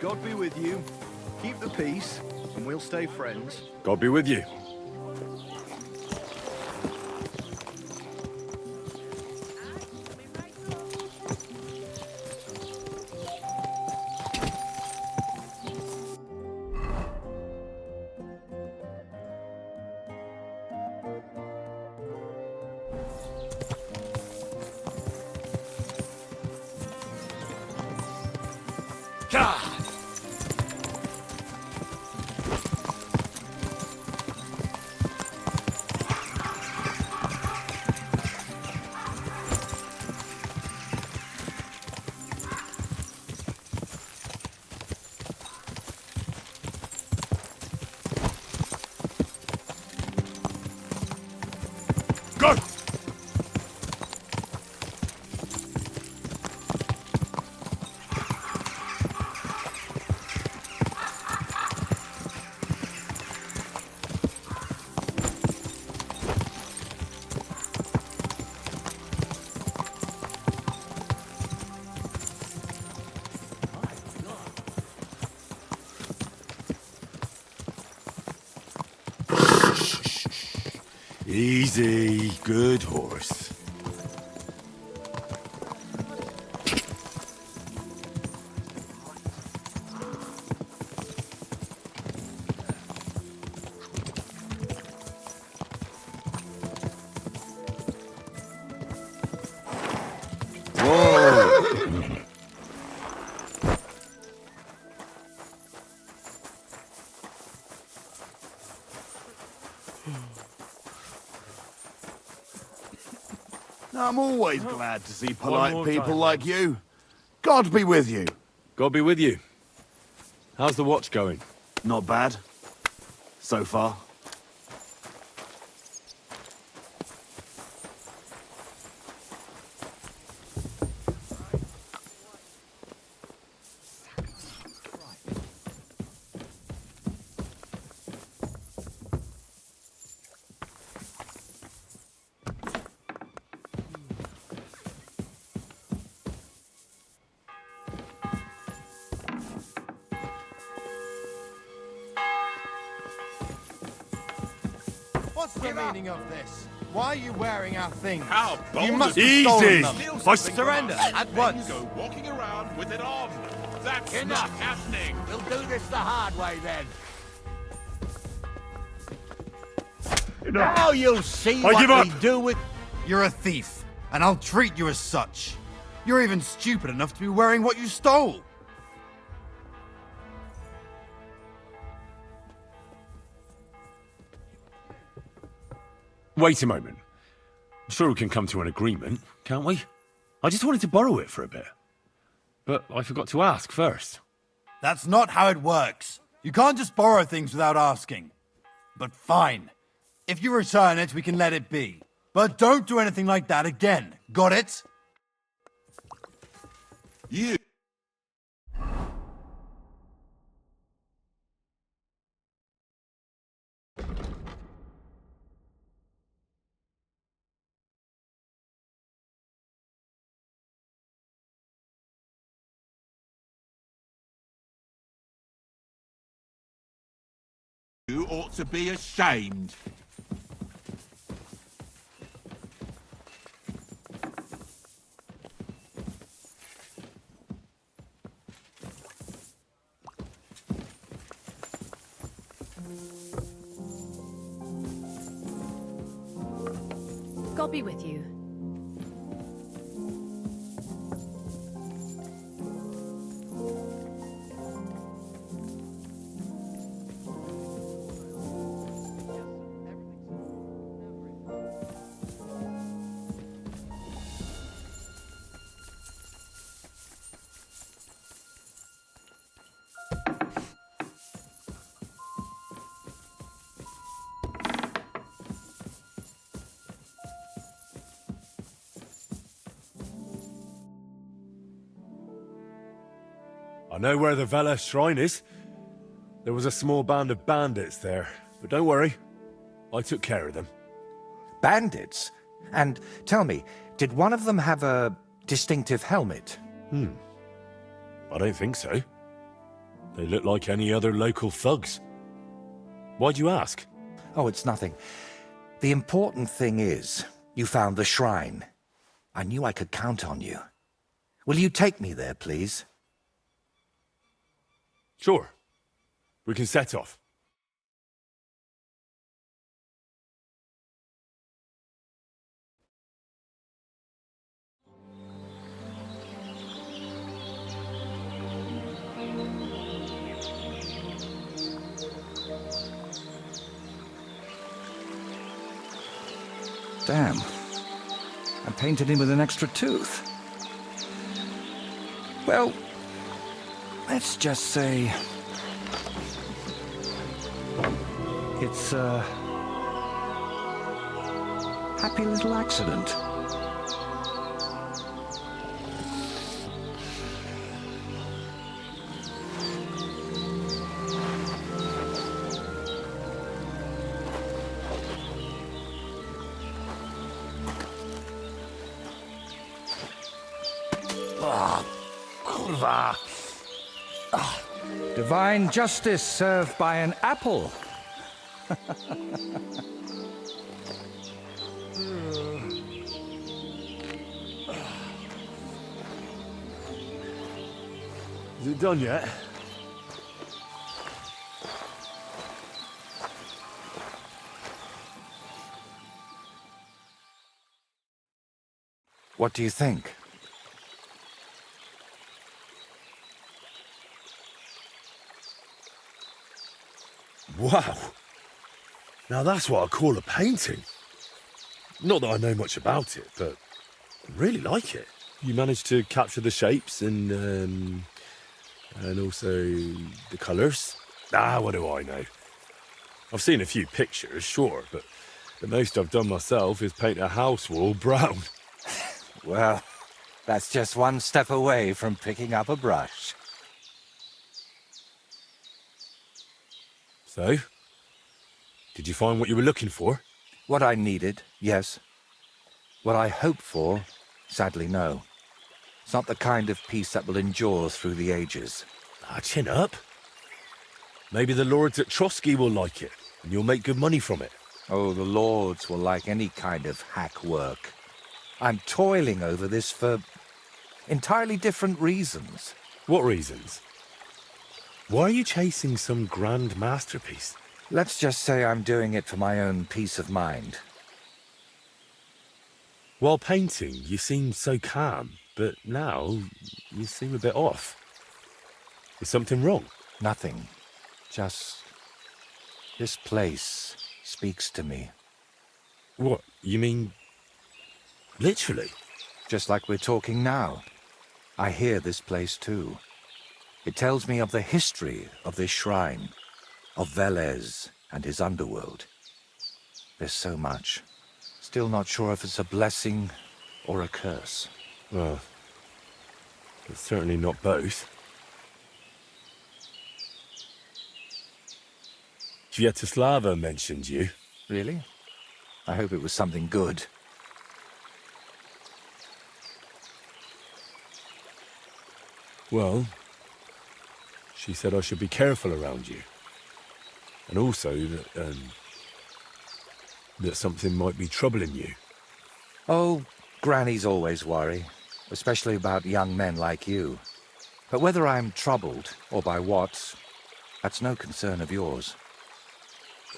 God be with you. Keep the peace, and we'll stay friends. God be with you. Go! Easy, good horse. I'm always glad to see polite people like you. God be with you. God be with you. How's the watch going? Not bad. So far. What's the meaning of this? Why are you wearing our things? How bold You must of have stolen them. Easy! Surrender at once. Go walking around with it on. That's Enough. not happening. We'll do this the hard way then. Now you'll see I what give up. we do with... You're a thief, and I'll treat you as such. You're even stupid enough to be wearing what you stole. Wait a moment. I'm sure we can come to an agreement, can't we? I just wanted to borrow it for a bit. But I forgot to ask first. That's not how it works. You can't just borrow things without asking. But fine. If you return it, we can let it be. But don't do anything like that again. Got it? You. You ought to be ashamed. God be with you. I know where the Vela shrine is. There was a small band of bandits there. But don't worry, I took care of them. Bandits? And tell me, did one of them have a distinctive helmet? I don't think so. They look like any other local thugs. Why'd you ask? Oh, it's nothing. The important thing is, you found the shrine. I knew I could count on you. Will you take me there, please? Sure. We can set off. Damn. I painted him with an extra tooth. Well, let's just say it's a happy little accident. Kurwa! Divine justice served by an apple. Is it done yet? What do you think? Wow. Now that's what I call a painting. Not that I know much about it, but I really like it. You managed to capture the shapes and also the colours. What do I know? I've seen a few pictures, sure, but the most I've done myself is paint a house wall brown. Well, that's just one step away from picking up a brush. So, did you find what you were looking for? What I needed, yes. What I hoped for, sadly, no. It's not the kind of piece that will endure through the ages. Chin up. Maybe the lords at Trotsky will like it, and you'll make good money from it. Oh, the lords will like any kind of hack work. I'm toiling over this for entirely different reasons. What reasons? Why are you chasing some grand masterpiece? Let's just say I'm doing it for my own peace of mind. While painting, you seemed so calm, but now you seem a bit off. Is something wrong? Nothing. Just this place speaks to me. What, you mean literally? Just like we're talking now. I hear this place too. It tells me of the history of this shrine, of Velez and his underworld. There's so much. Still not sure if it's a blessing or a curse. Well, it's certainly not both. Sviatoslava mentioned you. Really? I hope it was something good. Well, she said I should be careful around you. And also that something might be troubling you. Oh, grannies always worry, especially about young men like you. But whether I'm troubled or by what, that's no concern of yours.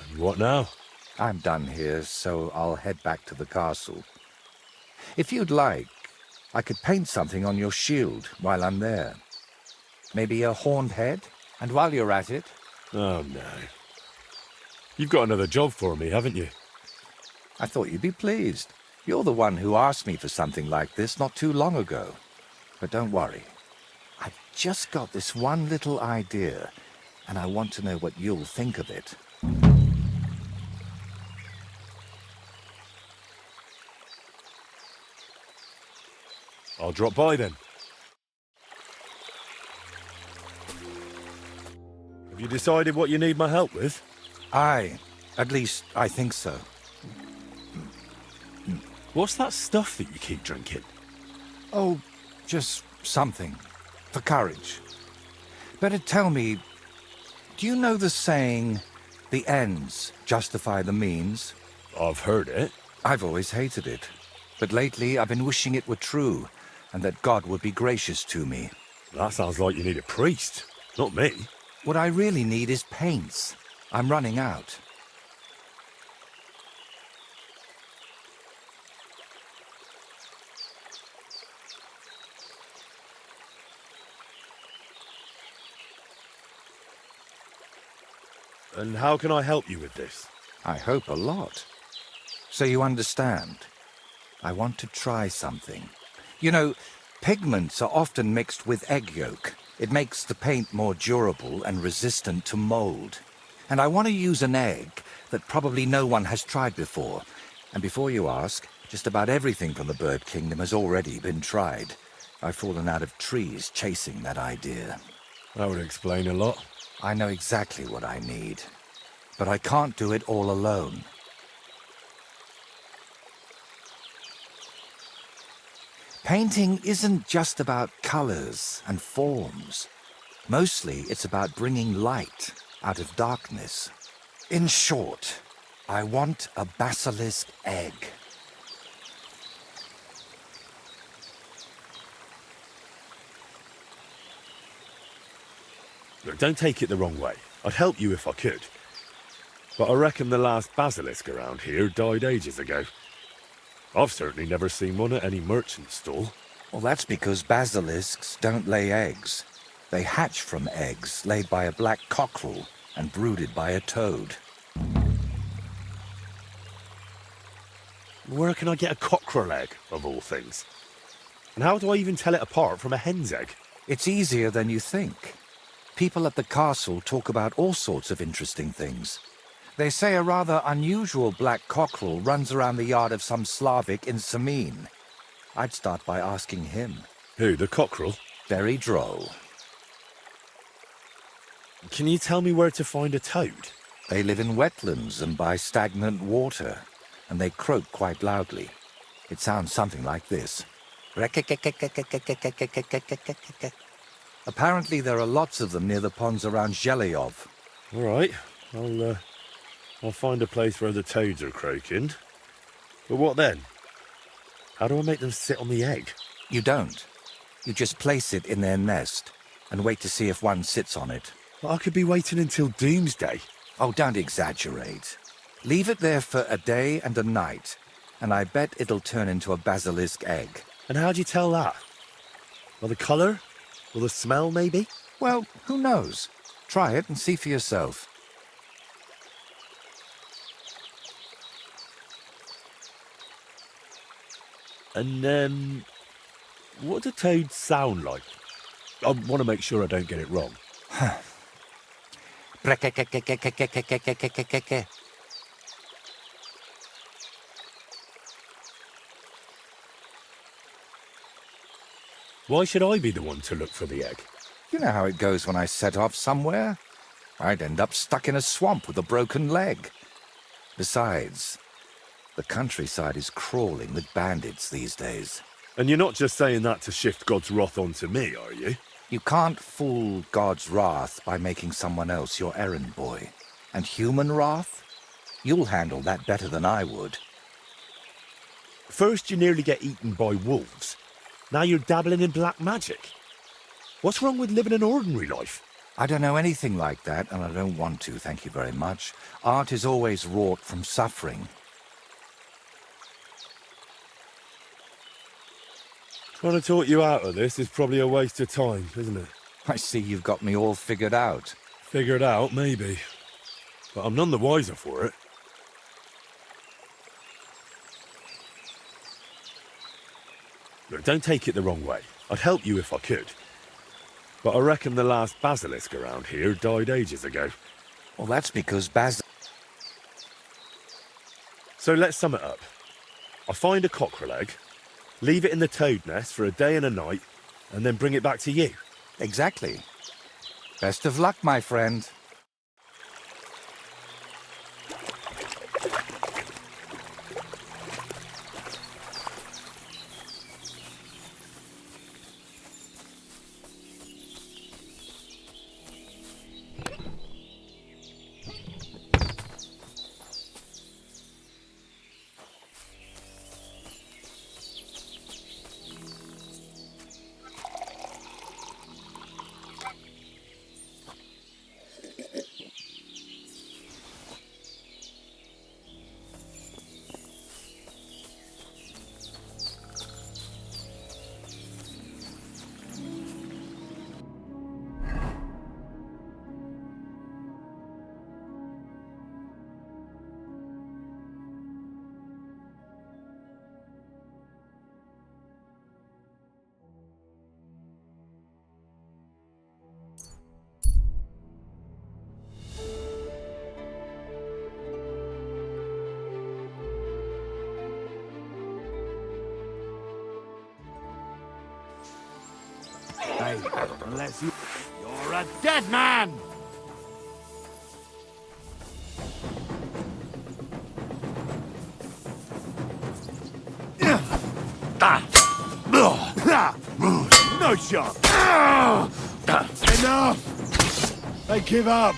And what now? I'm done here, so I'll head back to the castle. If you'd like, I could paint something on your shield while I'm there. Maybe a horned head? And while you're at it... Oh, no. You've got another job for me, haven't you? I thought you'd be pleased. You're the one who asked me for something like this not too long ago. But don't worry. I've just got this one little idea, and I want to know what you'll think of it. I'll drop by then. Have you decided what you need my help with? At least, I think so. What's that stuff that you keep drinking? Oh, just something. For courage. Better tell me, do you know the saying, the ends justify the means? I've heard it. I've always hated it. But lately I've been wishing it were true, and that God would be gracious to me. That sounds like you need a priest, not me. What I really need is paints. I'm running out. And how can I help you with this? I hope a lot. So you understand. I want to try something. You know, pigments are often mixed with egg yolk. It makes the paint more durable and resistant to mold. And I want to use an egg that probably no one has tried before. And before you ask, just about everything from the bird kingdom has already been tried. I've fallen out of trees chasing that idea. That would explain a lot. I know exactly what I need, but I can't do it all alone. Painting isn't just about colors and forms. Mostly it's about bringing light out of darkness. In short, I want a basilisk egg. Look, don't take it the wrong way. I'd help you if I could. But I reckon the last basilisk around here died ages ago. I've certainly never seen one at any merchant stall. Well, that's because basilisks don't lay eggs. They hatch from eggs laid by a black cockerel and brooded by a toad. Where can I get a cockerel egg, of all things? And how do I even tell it apart from a hen's egg? It's easier than you think. People at the castle talk about all sorts of interesting things. They say a rather unusual black cockerel runs around the yard of some Slavic in Samin. I'd start by asking him. Who, the cockerel? Very droll. Can you tell me where to find a toad? They live in wetlands and by stagnant water, and they croak quite loudly. It sounds something like this. Apparently there are lots of them near the ponds around Zhelyov. All right, I'll find a place where the toads are croaking. But what then? How do I make them sit on the egg? You don't. You just place it in their nest and wait to see if one sits on it. But I could be waiting until doomsday. Oh, don't exaggerate. Leave it there for a day and a night, and I bet it'll turn into a basilisk egg. And how'd you tell that? By the colour? Or the smell, maybe? Well, who knows? Try it and see for yourself. And, what do toads sound like? I want to make sure I don't get it wrong. Why should I be the one to look for the egg? You know how it goes when I set off somewhere? I'd end up stuck in a swamp with a broken leg. Besides, the countryside is crawling with bandits these days. And you're not just saying that to shift God's wrath onto me, are you? You can't fool God's wrath by making someone else your errand boy. And human wrath? You'll handle that better than I would. First you nearly get eaten by wolves. Now you're dabbling in black magic. What's wrong with living an ordinary life? I don't know anything like that, and I don't want to, thank you very much. Art is always wrought from suffering. Trying to talk you out of this is probably a waste of time, isn't it? I see you've got me all figured out. Figured out, maybe. But I'm none the wiser for it. Look, don't take it the wrong way. I'd help you if I could. But I reckon the last basilisk around here died ages ago. Well, that's because So let's sum it up. I find a cockerel egg, leave it in the toad nest for a day and a night, and then bring it back to you. Exactly. Best of luck, my friend. way. Unless you're a dead man! No shot. Enough! I give up.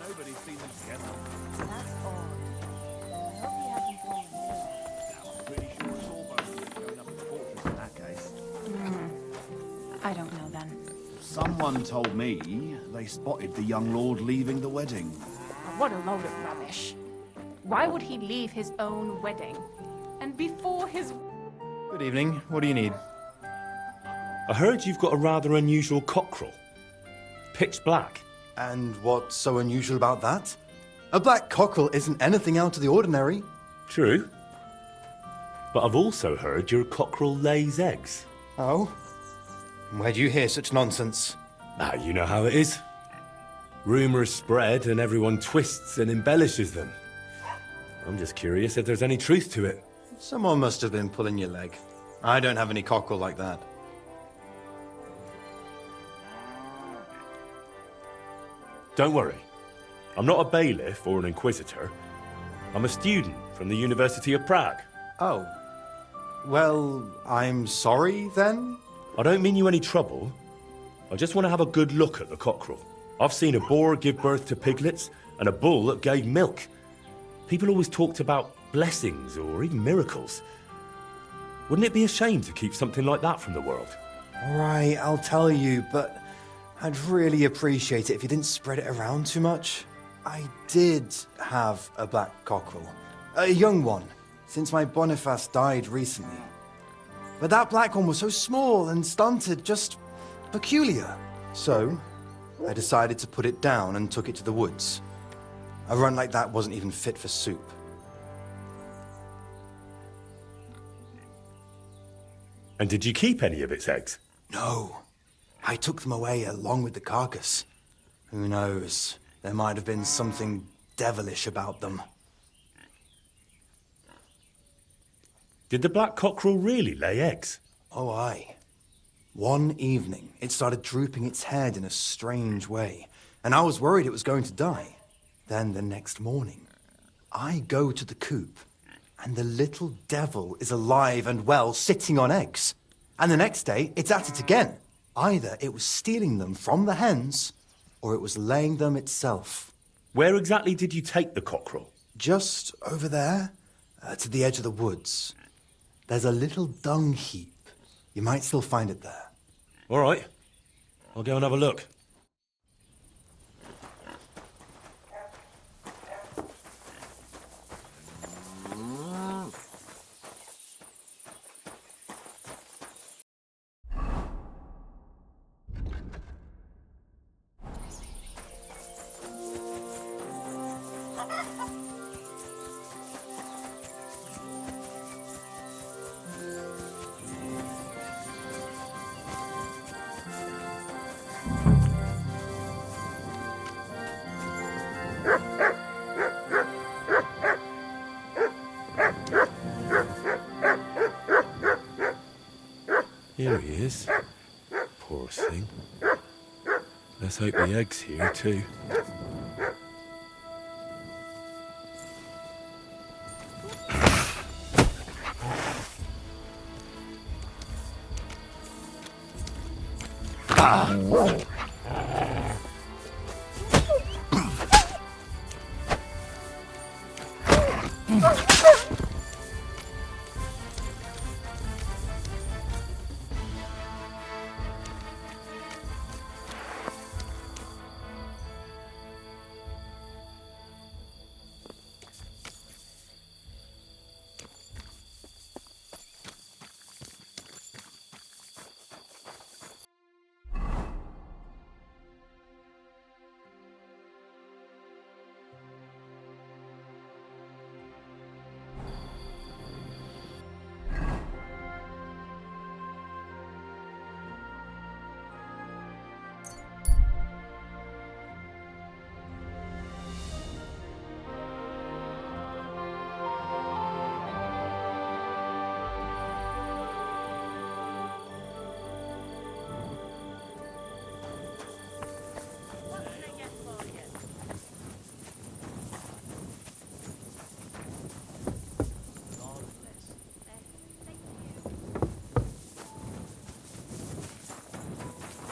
Nobody's seen them together. That's odd. I hope he hasn't blown you. I'm pretty sure Sawbones was going up the fortress in that case. I don't know then. Someone told me they spotted the young lord leaving the wedding. What a load of rubbish. Why would he leave his own wedding? And before his... Good evening. What do you need? I heard you've got a rather unusual cockerel. Pitch black. And what's so unusual about that? A black cockerel isn't anything out of the ordinary. True. But I've also heard your cockerel lays eggs. Oh? Where do you hear such nonsense? Ah, you know how it is. Rumours spread and everyone twists and embellishes them. I'm just curious if there's any truth to it. Someone must have been pulling your leg. I don't have any cockerel like that. Don't worry. I'm not a bailiff or an inquisitor. I'm a student from the University of Prague. Oh. Well, I'm sorry then? I don't mean you any trouble. I just want to have a good look at the cockerel. I've seen a boar give birth to piglets and a bull that gave milk. People always talked about blessings or even miracles. Wouldn't it be a shame to keep something like that from the world? All right, I'll tell you, but I'd really appreciate it if you didn't spread it around too much. I did have a black cockerel. A young one, since my Boniface died recently. But that black one was so small and stunted, just peculiar. So, I decided to put it down and took it to the woods. A run like that wasn't even fit for soup. And did you keep any of its eggs? No. I took them away along with the carcass. Who knows? There might have been something devilish about them. Did the black cockerel really lay eggs? Oh, aye. One evening, it started drooping its head in a strange way, and I was worried it was going to die. Then the next morning, I go to the coop, and the little devil is alive and well, sitting on eggs. And the next day, it's at it again. Either it was stealing them from the hens, or it was laying them itself. Where exactly did you take the cockerel? Just over there, to the edge of the woods. There's a little dung heap. You might still find it there. All right. I'll go and have a look. Here he is. Poor thing. Let's hope the egg's here too.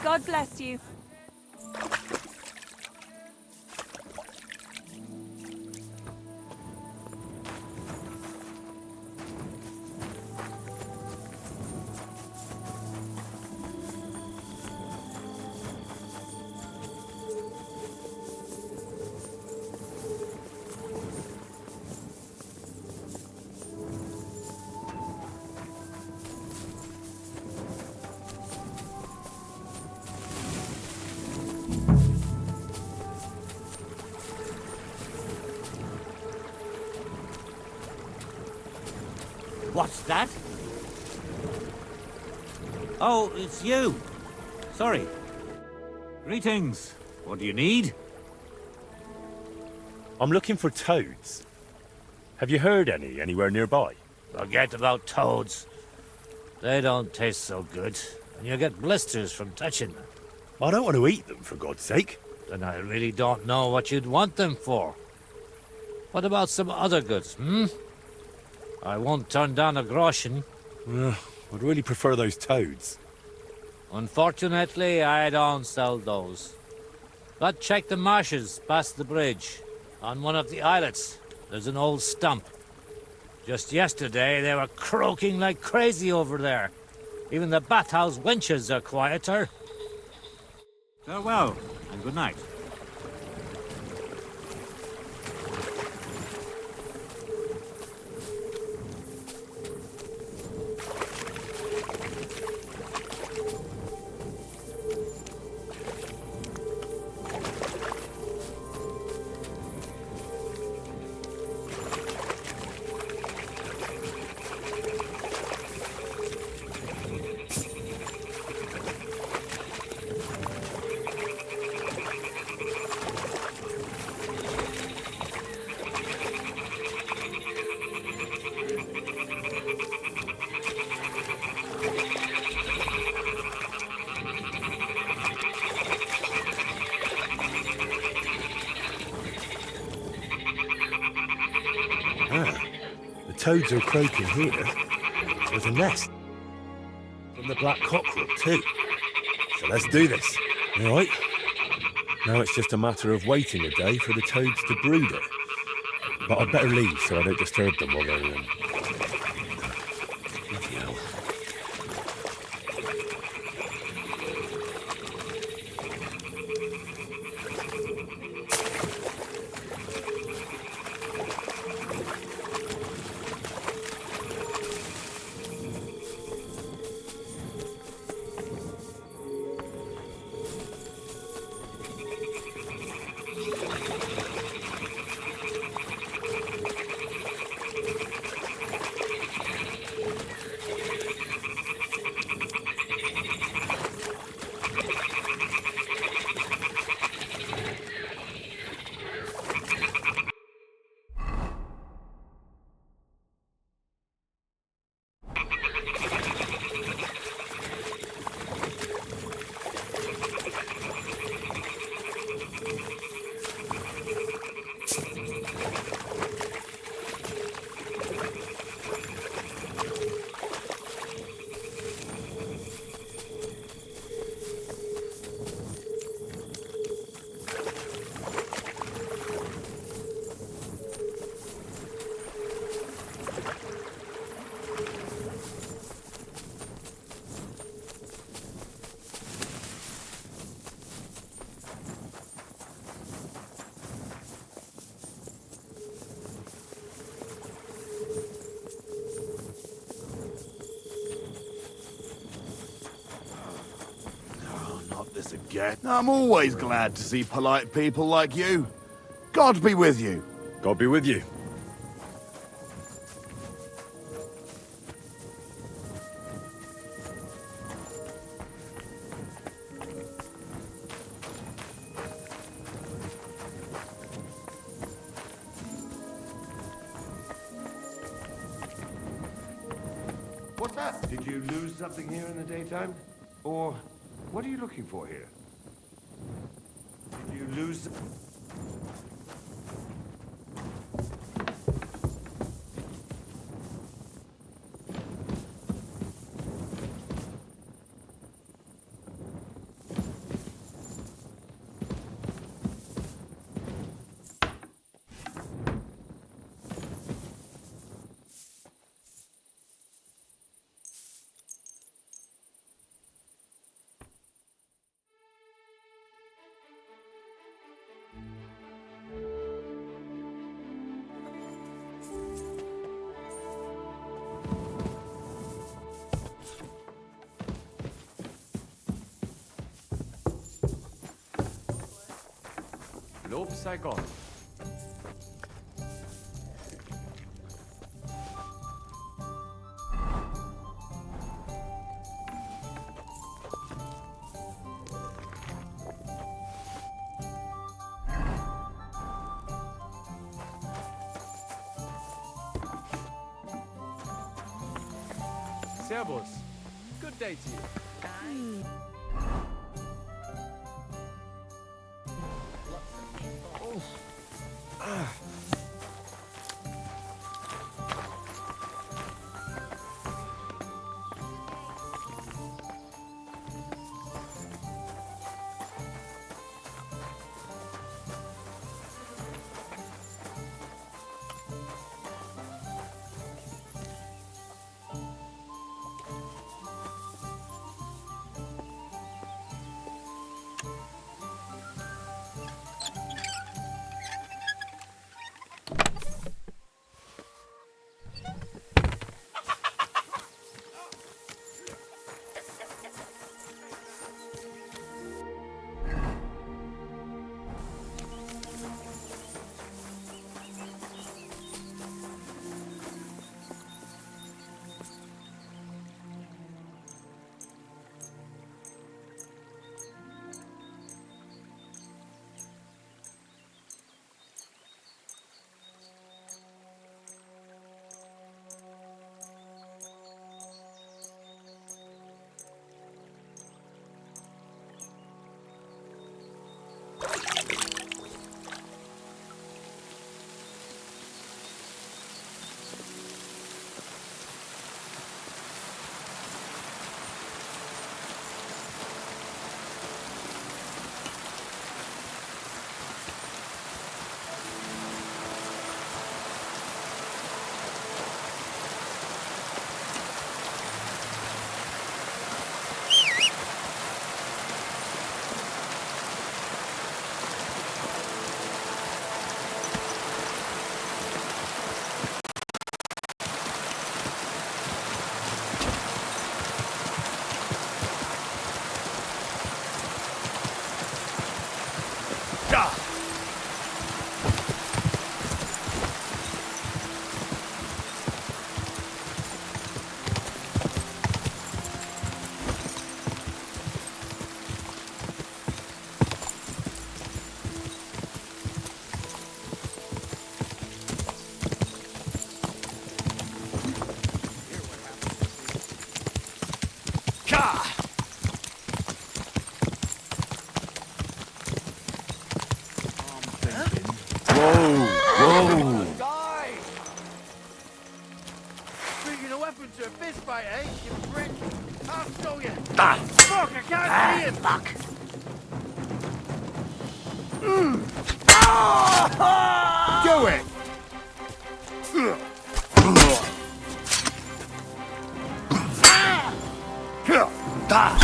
God bless you. What's that? Oh, it's you. Sorry. Greetings. What do you need? I'm looking for toads. Have you heard any anywhere nearby? Forget about toads. They don't taste so good, and you get blisters from touching them. I don't want to eat them, for God's sake. Then I really don't know what you'd want them for. What about some other goods, hmm? I won't turn down a groschen. I'd really prefer those toads. Unfortunately, I don't sell those. But check the marshes past the bridge. On one of the islets, there's an old stump. Just yesterday, they were croaking like crazy over there. Even the bathhouse wenches are quieter. Farewell, and good night. Toads are croaking here. There's a nest. From the black cockerel, too. So let's do this. All right. Now it's just a matter of waiting a day for the toads to brood it. But I'd better leave so I don't disturb them while they're in. Bloody hell. get. I'm always glad to see polite people like you. God be with you. God be with you. What's that? Did you lose something here in the daytime? Or what are you looking for here? Did you lose... Lob sei Gott. Servus. Good day to you. Whoa! Die! Bringing a weapon to a fist fight, eh? You prick! I'll show you! Fuck, I can't see it! Fuck! Do it!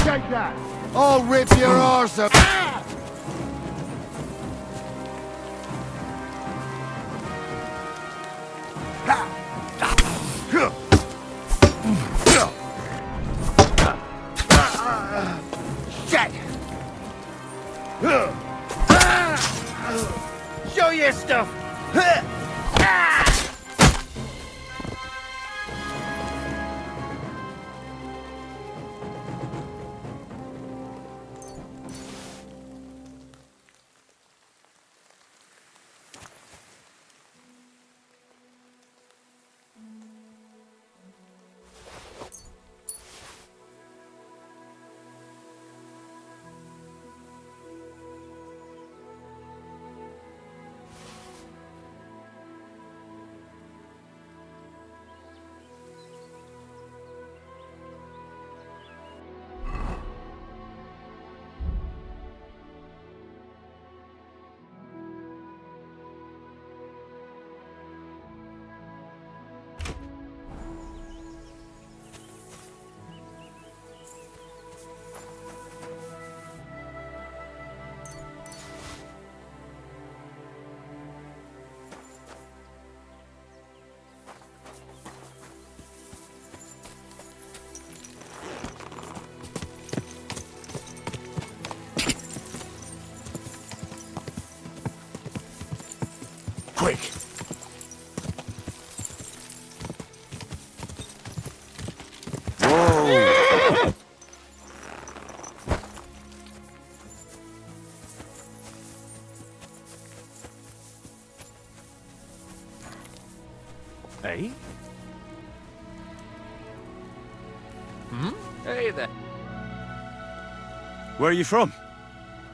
Take that! I'll rip your arse up! Shit! Show your stuff! Quick! Whoa! Hey? Hey there. Where are you from?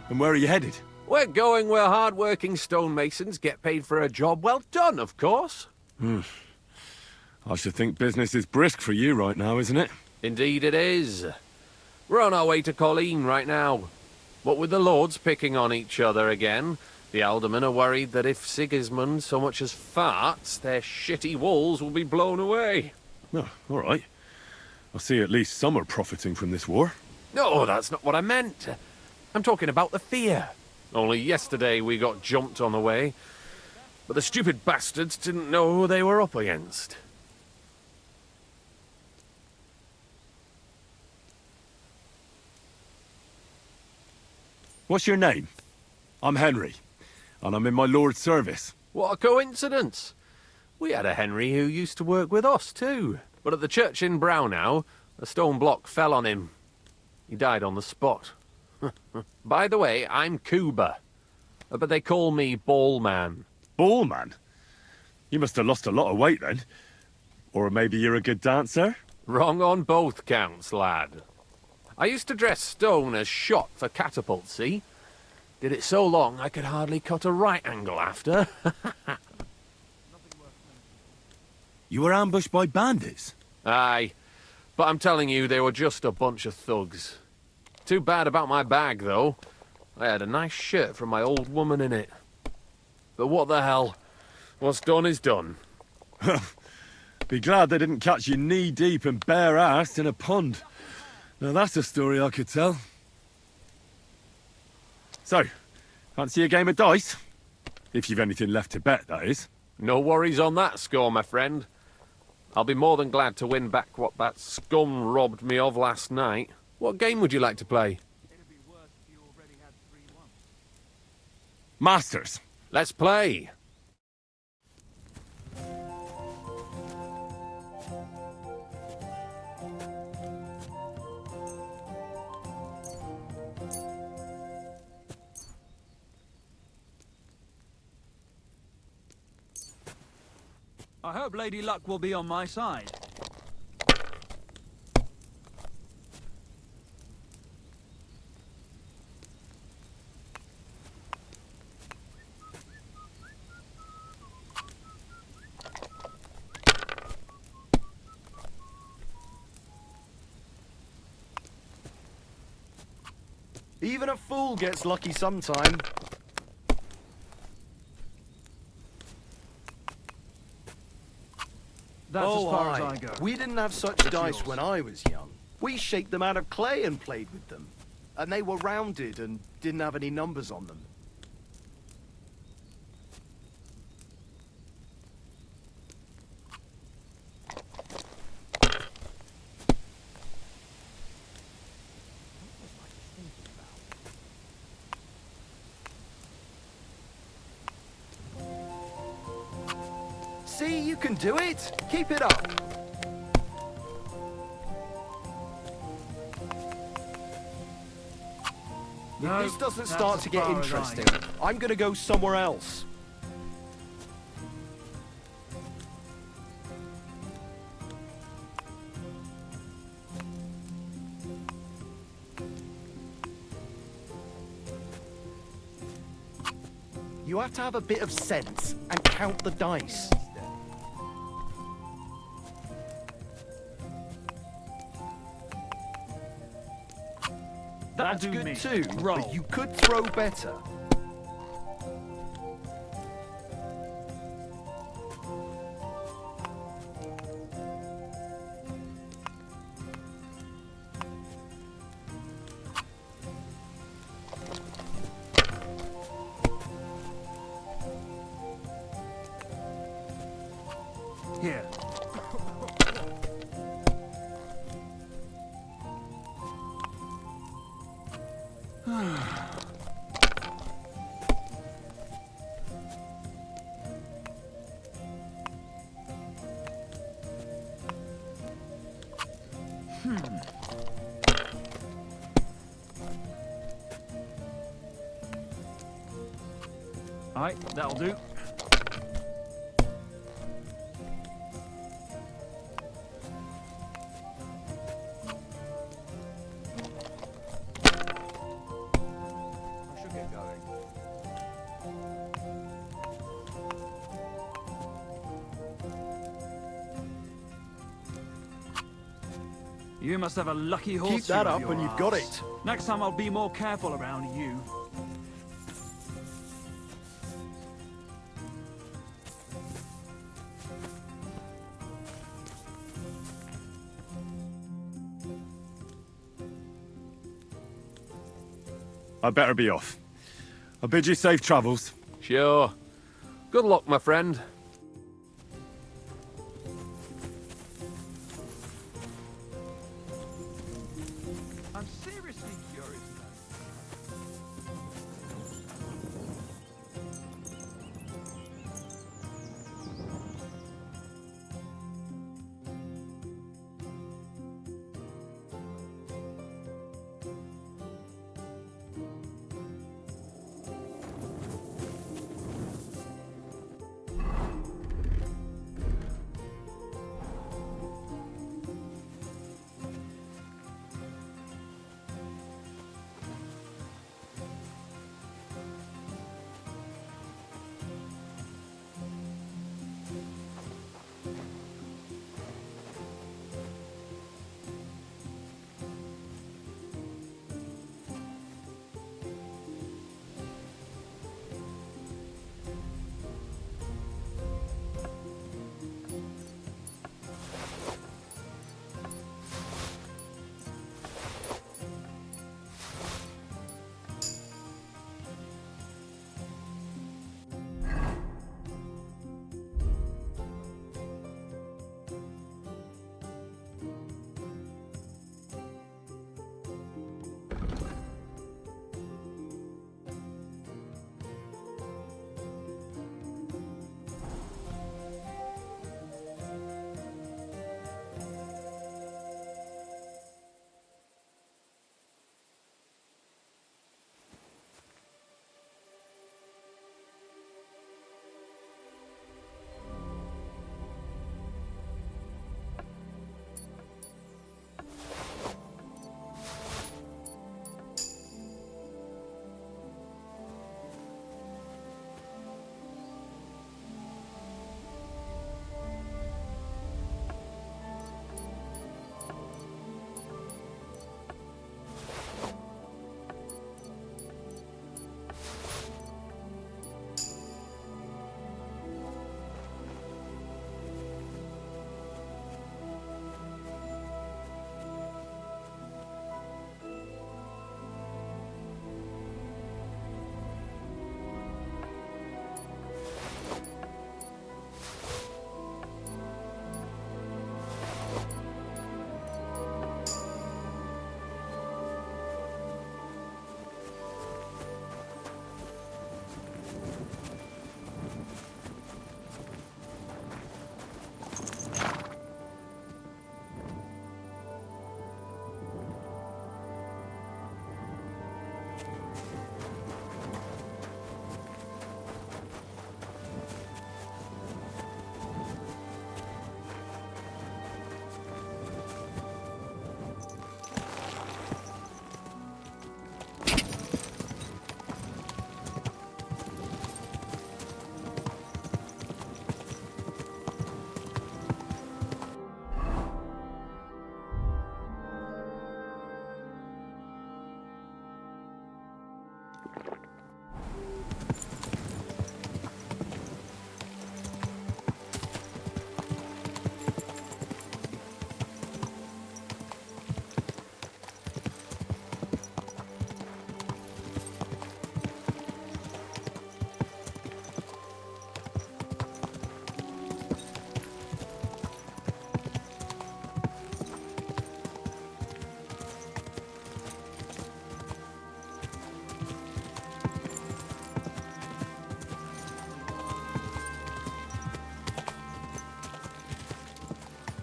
And where are you headed? We're going where hard-working stonemasons get paid for a job well done, of course. I should think business is brisk for you right now, isn't it? Indeed it is. We're on our way to Colleen right now. What with the lords picking on each other again, the aldermen are worried that if Sigismund so much as farts, their shitty walls will be blown away. Oh, all right. I see at least some are profiting from this war. No, that's not what I meant. I'm talking about the fear. Only yesterday we got jumped on the way, but the stupid bastards didn't know who they were up against. What's your name? I'm Henry, and I'm in my lord's service. What a coincidence. We had a Henry who used to work with us too, but at the church in Brownhow, a stone block fell on him. He died on the spot. By the way, I'm Cuba, but they call me Ballman. Ballman? You must have lost a lot of weight then. Or maybe you're a good dancer? Wrong on both counts, lad. I used to dress stone as shot for catapult, see? Did it so long I could hardly cut a right angle after. You were ambushed by bandits? Aye, but I'm telling you, they were just a bunch of thugs. Too bad about my bag, though. I had a nice shirt from my old woman in it. But what the hell? What's done is done. Be glad they didn't catch you knee-deep and bare-assed in a pond. Now that's a story I could tell. So, fancy a game of dice? If you've anything left to bet, that is. No worries on that score, my friend. I'll be more than glad to win back what that scum robbed me of last night. What game would you like to play? Masters. Let's play. I hope Lady Luck will be on my side. Even a fool gets lucky sometime. That's as far as I go. We didn't have such dice when I was young. We shaped them out of clay and played with them. And they were rounded and didn't have any numbers on them. See, you can do it. Keep it up. No, If this doesn't that's start as to get far as I interesting, go. I'm gonna go somewhere else. You have to have a bit of sense and count the dice. That's do good me. too, Roll. but you could throw better. Here. Alright, that'll do. I should get going. You must have a lucky horse. Keep that up and you've got it. Next time I'll be more careful around you. I'd better be off. I bid you safe travels. Sure. Good luck, my friend. I'm seriously curious now.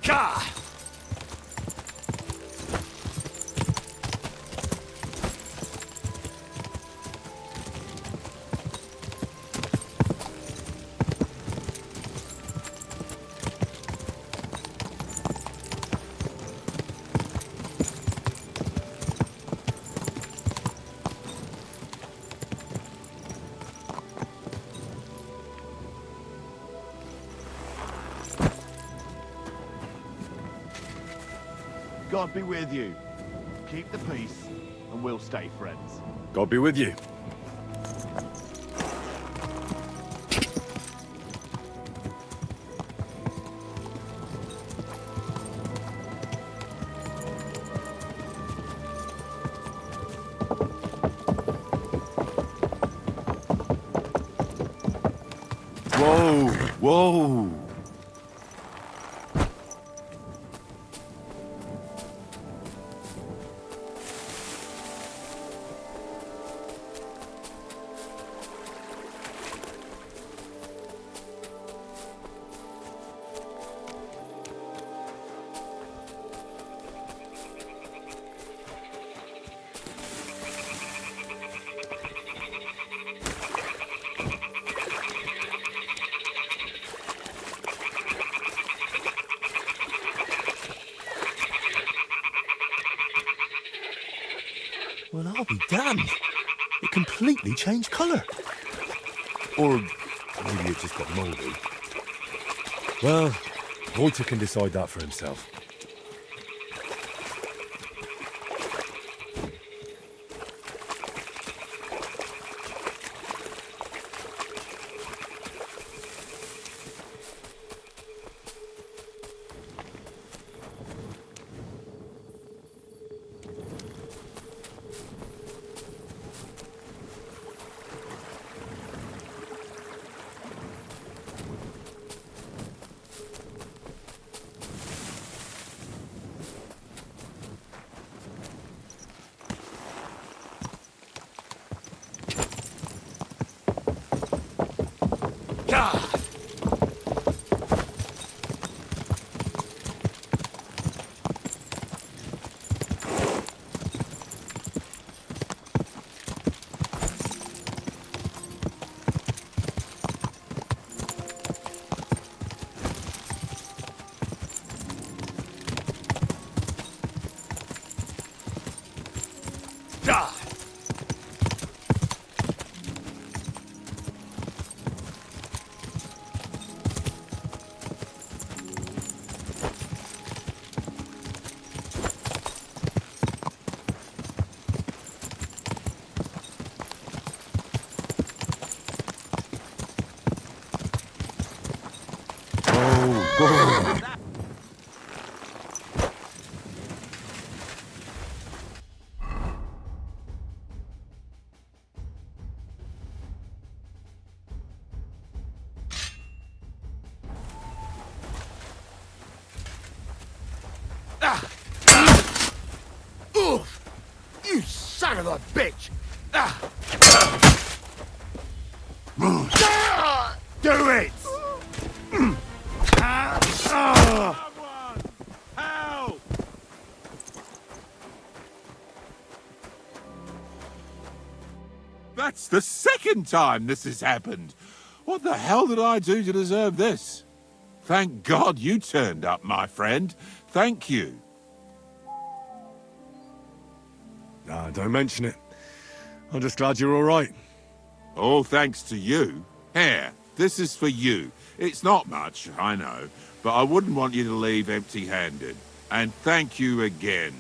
Ka! God be with you. Keep the peace, and we'll stay friends. God be with you. Whoa, whoa. Well, I'll be damned. It completely changed colour. Or maybe it just got mouldy. Well, Wojtek can decide that for himself. Oof! You son of a bitch! Do it! Help! That's the second time this has happened. What the hell did I do to deserve this? Thank God you turned up, my friend. Thank you. Nah, don't mention it. I'm just glad you're all right. All thanks to you. Here, this is for you. It's not much, I know, but I wouldn't want you to leave empty-handed. And thank you again.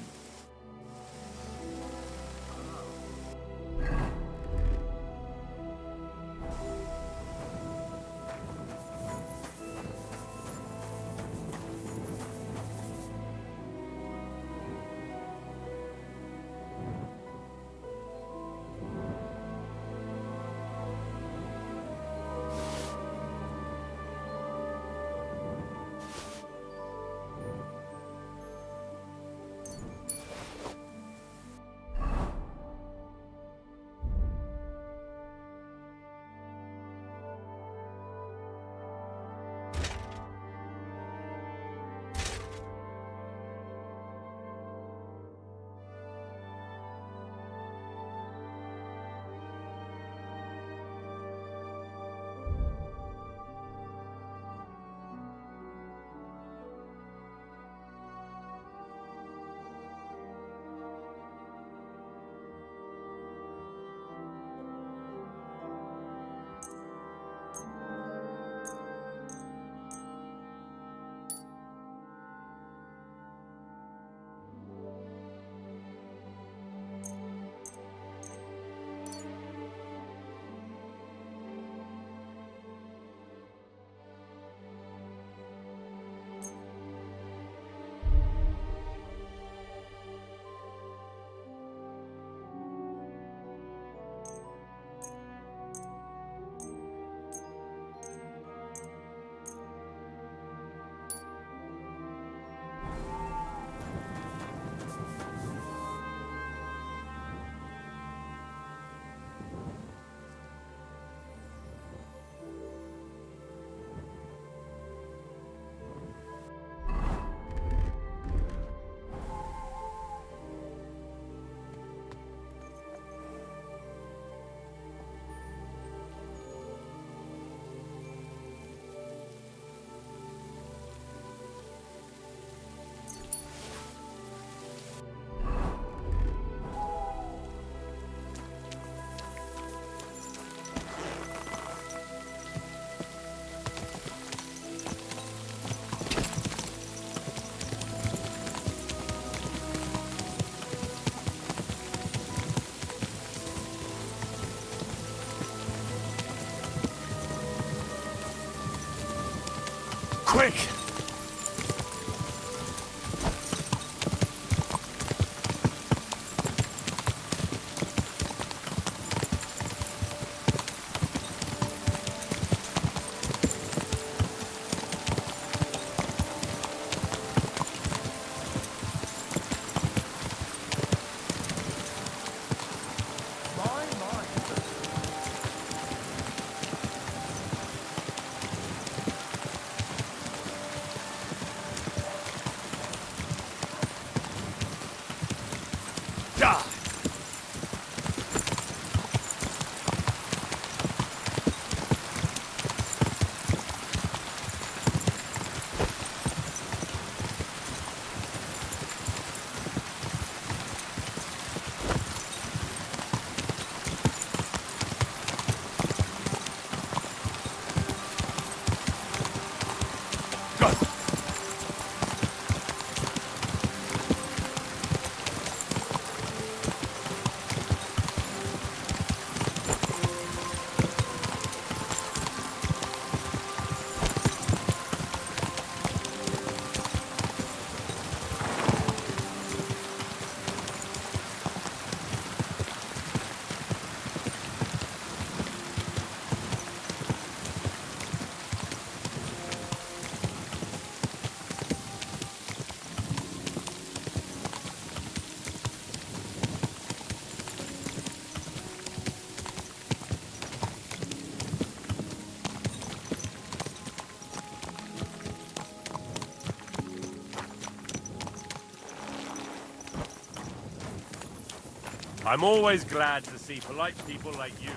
quick! I'm always glad to see polite people like you.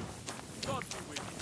God be with you.